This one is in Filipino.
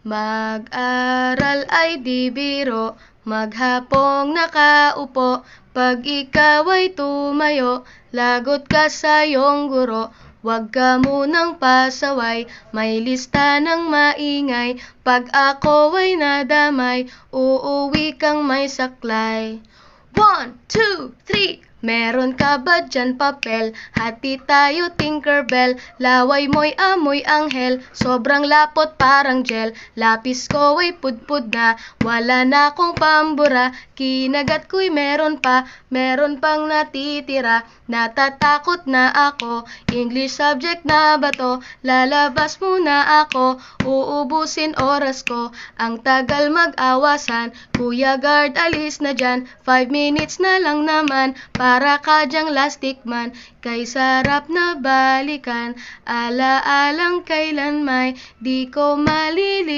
Mag-aral ay di biro, maghapong nakaupo. Pag ikaw ay tumayo, lagot ka sa iyong guro. Huwag ka munang pasaway, may lista ng maingay. Pag ako ay nadamay, uuwi kang may saklay. 1, 2, 3. Meron ka ba dyan papel? Hati tayo Tinkerbell. Laway mo'y amoy anghel, sobrang lapot parang gel. Lapis ko ay pudpud na, wala na akong pambura. Kinagat ko'y meron pang natitira. Natatakot na ako, English subject na ba to? Lalabas muna ako, uubusin oras ko. Ang tagal mag-awasan, Kuya Guard alis na dyan. 5 minutes na lang naman, para ka dyang lastic man. Kay sarap na balikan, ala-alang kailan may di ko malilimutan.